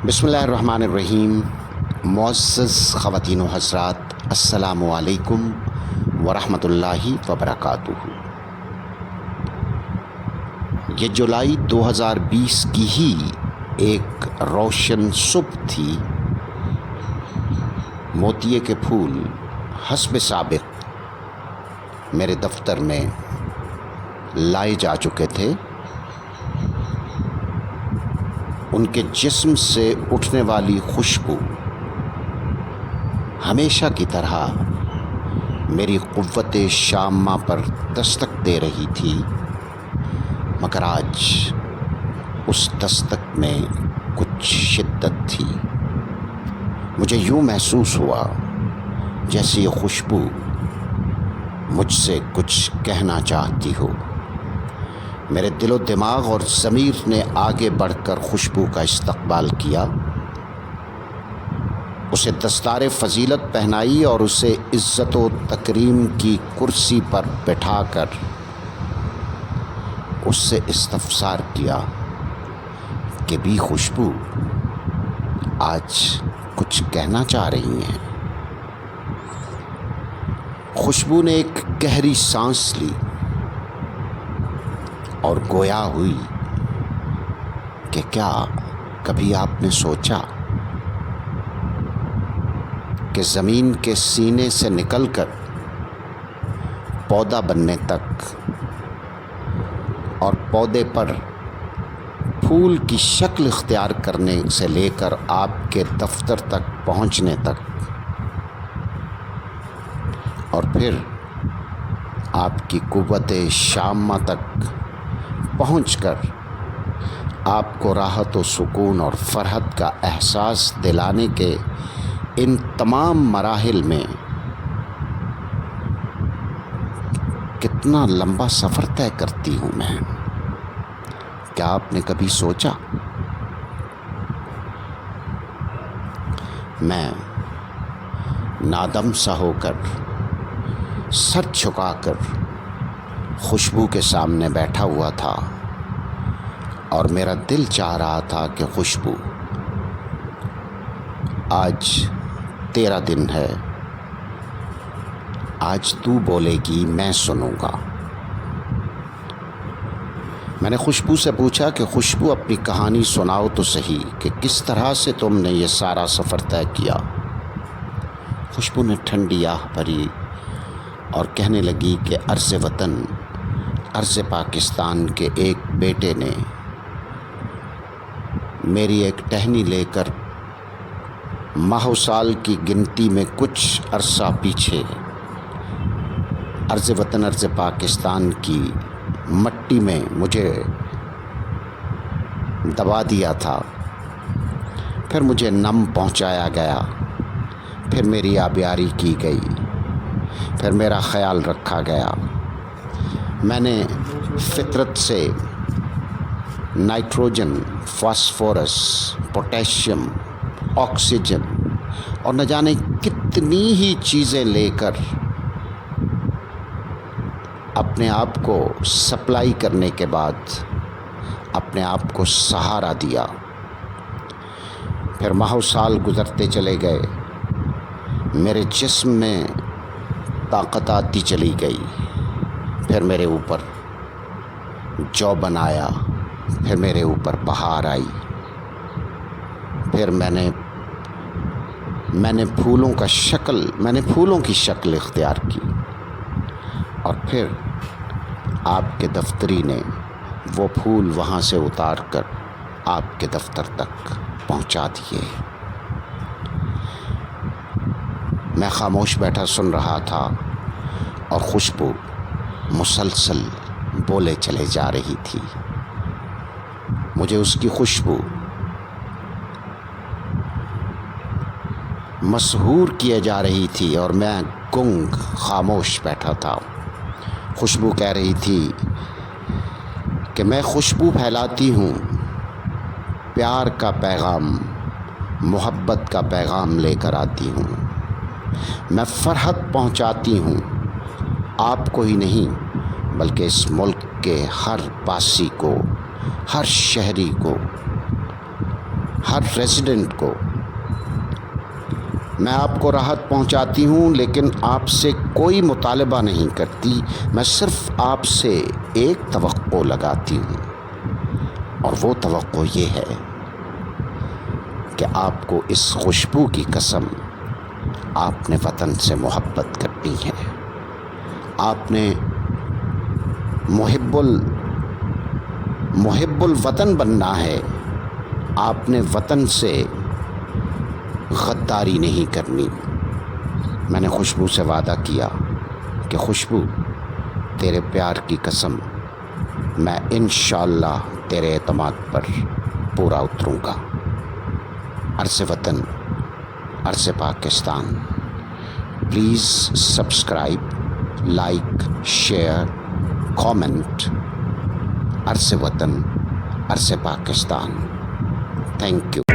بسم اللہ الرحمن الرحیم۔ معزز خواتین و حضرات، السلام علیکم ورحمۃ اللہ وبرکاتہ۔ یہ جولائی 2020 کی ہی ایک روشن صبح تھی۔ موتیے کے پھول حسب سابق میرے دفتر میں لائے جا چکے تھے۔ ان کے جسم سے اٹھنے والی خوشبو ہمیشہ کی طرح میری قوت شامہ پر دستک دے رہی تھی، مگر آج اس دستک میں کچھ شدت تھی۔ مجھے یوں محسوس ہوا جیسے یہ خوشبو مجھ سے کچھ کہنا چاہتی ہو۔ میرے دل و دماغ اور ضمیر نے آگے بڑھ کر خوشبو کا استقبال کیا، اسے دستار فضیلت پہنائی اور اسے عزت و تکریم کی کرسی پر بٹھا کر اس سے استفسار کیا کہ بھی خوشبو آج کچھ کہنا چاہ رہی ہیں۔ خوشبو نے ایک گہری سانس لی اور گویا ہوئی کہ کیا کبھی آپ نے سوچا کہ زمین کے سینے سے نکل کر پودا بننے تک اور پودے پر پھول کی شکل اختیار کرنے سے لے کر آپ کے دفتر تک پہنچنے تک اور پھر آپ کی قوت شامہ تک پہنچ کر آپ کو راحت و سکون اور فرحت کا احساس دلانے کے ان تمام مراحل میں کتنا لمبا سفر طے کرتی ہوں میں؟ کیا آپ نے کبھی سوچا؟ میں نادم سا ہو کر سر جھکا کر خوشبو کے سامنے بیٹھا ہوا تھا اور میرا دل چاہ رہا تھا کہ خوشبو، آج تیرا دن ہے، آج تو بولے گی، میں سنوں گا۔ میں نے خوشبو سے پوچھا کہ خوشبو اپنی کہانی سناؤ تو صحیح کہ کس طرح سے تم نے یہ سارا سفر طے کیا۔ خوشبو نے ٹھنڈی آہ بھری اور کہنے لگی کہ عرض وطن، عرض پاکستان کے ایک بیٹے نے میری ایک ٹہنی لے کر ماہ و سال کی گنتی میں کچھ عرصہ پیچھے عرض وطن عرض پاکستان کی مٹی میں مجھے دبا دیا تھا، پھر مجھے نم پہنچایا گیا، پھر میری آبیاری کی گئی، پھر میرا خیال رکھا گیا۔ میں نے فطرت سے نائٹروجن، فاسفورس، پوٹیشیم، آکسیجن اور نہ جانے کتنی ہی چیزیں لے کر اپنے آپ کو سپلائی کرنے کے بعد اپنے آپ کو سہارا دیا۔ پھر ماہ و سال گزرتے چلے گئے، میرے جسم میں طاقت آتی چلی گئی، پھر میرے اوپر جوبن آیا، پھر میرے اوپر بہار آئی، پھر میں نے پھولوں کی شکل اختیار کی، اور پھر آپ کے دفتری نے وہ پھول وہاں سے اتار کر آپ کے دفتر تک پہنچا دیے۔ میں خاموش بیٹھا سن رہا تھا اور خوشبو مسلسل بولے چلے جا رہی تھی۔ مجھے اس کی خوشبو مسحور کیے جا رہی تھی اور میں گنگ خاموش بیٹھا تھا۔ خوشبو کہہ رہی تھی کہ میں خوشبو پھیلاتی ہوں، پیار کا پیغام، محبت کا پیغام لے کر آتی ہوں، میں فرحت پہنچاتی ہوں، آپ کو ہی نہیں بلکہ اس ملک کے ہر باسی کو، ہر شہری کو ہر ریزیڈنٹ کو میں آپ کو راحت پہنچاتی ہوں، لیکن آپ سے کوئی مطالبہ نہیں کرتی. میں صرف آپ سے ایک توقع لگاتی ہوں، اور وہ توقع یہ ہے کہ آپ کو اس خوشبو کی قسم آپ نے وطن سے محبت کرنی ہے. آپ نے محب الوطن بننا ہے. آپ نے وطن سے غداری نہیں کرنی. میں نے خوشبو سے وعدہ کیا کہ خوشبو، تیرے پیار کی قسم میں انشاءاللہ تیرے اعتماد پر پورا اتروں گا. عرض وطن، عرض Pakistan. Please subscribe, like, share, comment. عرض وطن، عرض پاکستان. Thank you.